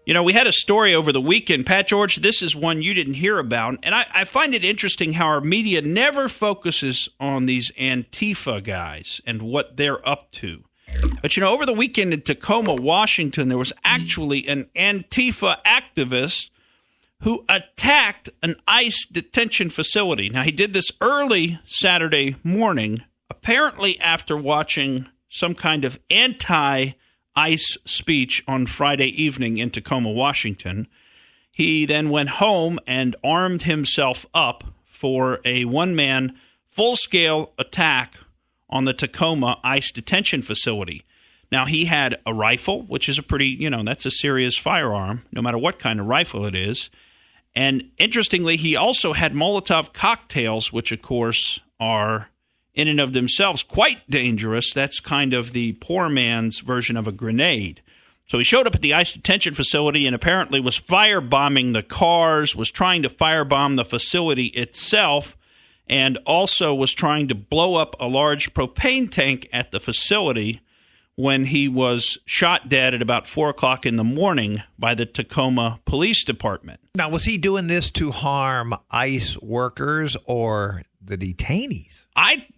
You know, we had a story over the weekend. Pat George, this is one you didn't hear about. And I find it interesting how our media never focuses on these Antifa guys and what they're up to. But, you know, over the weekend in Tacoma, Washington, there was actually an Antifa activist who attacked an ICE detention facility. Now, he did this early Saturday morning, apparently after watching some kind of anti-ICE speech on Friday evening in Tacoma, Washington. He then went home and armed himself up for a one-man full-scale attack on the Tacoma ICE detention facility. Now, he had a rifle, which is a pretty, that's a serious firearm, no matter what kind of rifle it is. And interestingly, he also had Molotov cocktails, which, of course, are in and of themselves quite dangerous. That's kind of the poor man's version of a grenade. So he showed up at the ICE detention facility and apparently was firebombing the cars, was trying to firebomb the facility itself, and also was trying to blow up a large propane tank at the facility when he was shot dead at about 4 o'clock in the morning by the Tacoma Police Department. Now, was he doing this to harm ICE workers or the detainees?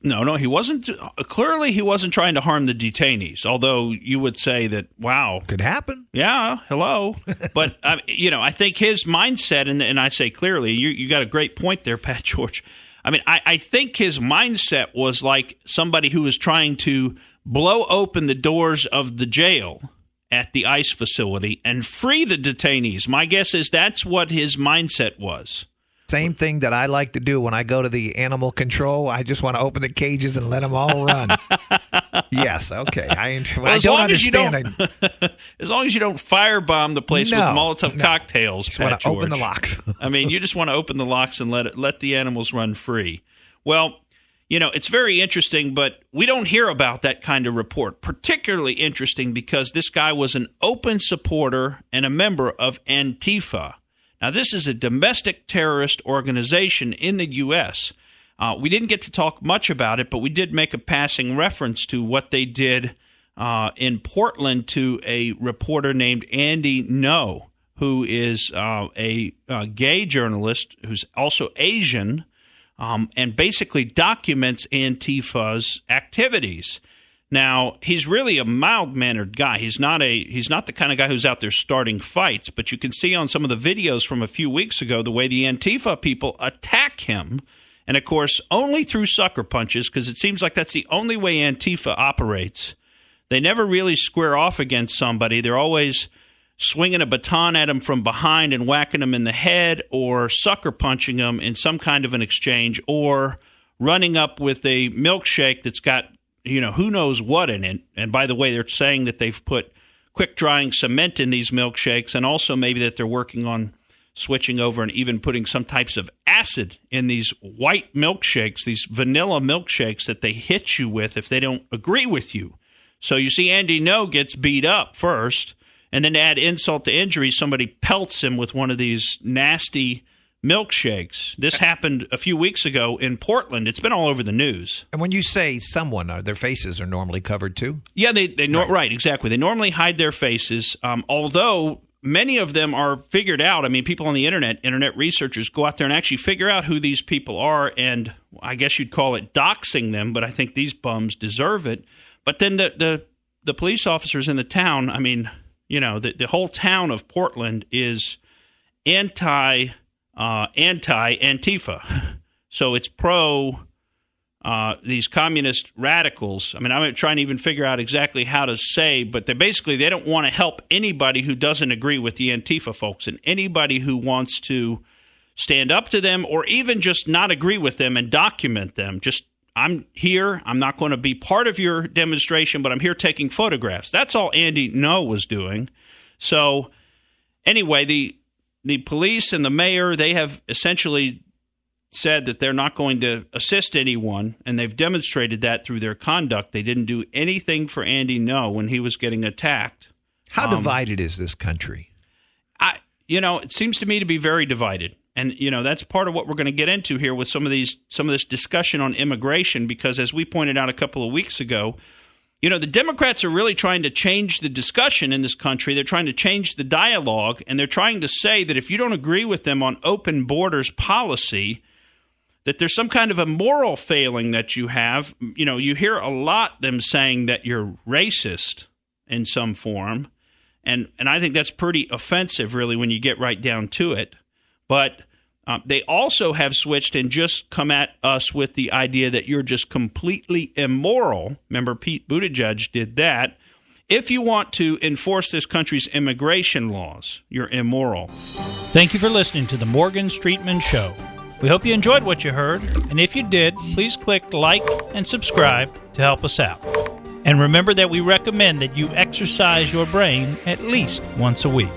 No, he wasn't. Clearly, he wasn't trying to harm the detainees, although you would say that, wow. Could happen. Yeah, hello. But, I think his mindset, and I say clearly, you got a great point there, Pat George. I mean, I think his mindset was like somebody who was trying to blow open the doors of the jail at the ICE facility and free the detainees. My guess is that's what his mindset was. Same thing that I like to do when I go to the animal control. I just want to open the cages and let them all run. Yes, okay. I don't understand. As long as you don't firebomb the place with Molotov cocktails, just Pat want to George. open the locks. I mean, you just want to open the locks and let the animals run free. Well, it's very interesting, but we don't hear about that kind of report. Particularly interesting because this guy was an open supporter and a member of Antifa. Now, this is a domestic terrorist organization in the U.S. We didn't get to talk much about it, but we did make a passing reference to what they did in Portland to a reporter named Andy No, who is a gay journalist who's also Asian, and basically documents Antifa's activities. Now, he's really a mild-mannered guy. He's not the kind of guy who's out there starting fights, but you can see on some of the videos from a few weeks ago the way the Antifa people attack him, and of course, only through sucker punches, because it seems like that's the only way Antifa operates. They never really square off against somebody. They're always swinging a baton at them from behind and whacking them in the head, or sucker punching them in some kind of an exchange, or running up with a milkshake that's got who knows what in it. And by the way, they're saying that they've put quick-drying cement in these milkshakes, and also maybe that they're working on switching over and even putting some types of acid in these white milkshakes, these vanilla milkshakes that they hit you with if they don't agree with you. So you see Andy No gets beat up first, and then to add insult to injury, somebody pelts him with one of these nasty milkshakes. This happened a few weeks ago in Portland. It's been all over the news. And when you say someone, their faces are normally covered too? Yeah, right, exactly. They normally hide their faces, although many of them are figured out. I mean, people on the internet researchers go out there and actually figure out who these people are, and I guess you'd call it doxing them, but I think these bums deserve it. But then the police officers in the town, I mean, the whole town of Portland is anti-Antifa. So it's pro these communist radicals. I mean, I'm trying to even figure out exactly how to say, but they don't want to help anybody who doesn't agree with the Antifa folks, and anybody who wants to stand up to them or even just not agree with them and document them. Just, I'm here. I'm not going to be part of your demonstration, but I'm here taking photographs. That's all Andy No was doing. So anyway, the police and the mayor, they have essentially said that they're not going to assist anyone, and they've demonstrated that through their conduct. They didn't do anything for Andy No when he was getting attacked. How divided is this country? It seems to me to be very divided. And, that's part of what we're going to get into here with some of this discussion on immigration, because as we pointed out a couple of weeks ago, You know, the Democrats are really trying to change the discussion in this country. They're trying to change the dialogue, and they're trying to say that if you don't agree with them on open borders policy, that there's some kind of a moral failing that you have. You know, you hear a lot them saying that you're racist in some form, and I think that's pretty offensive, really, when you get right down to it. But they also have switched and just come at us with the idea that you're just completely immoral. Remember, Pete Buttigieg did that. If you want to enforce this country's immigration laws, you're immoral. Thank you for listening to the Morgan Streetman Show. We hope you enjoyed what you heard, and if you did, please click like and subscribe to help us out. And remember that we recommend that you exercise your brain at least once a week.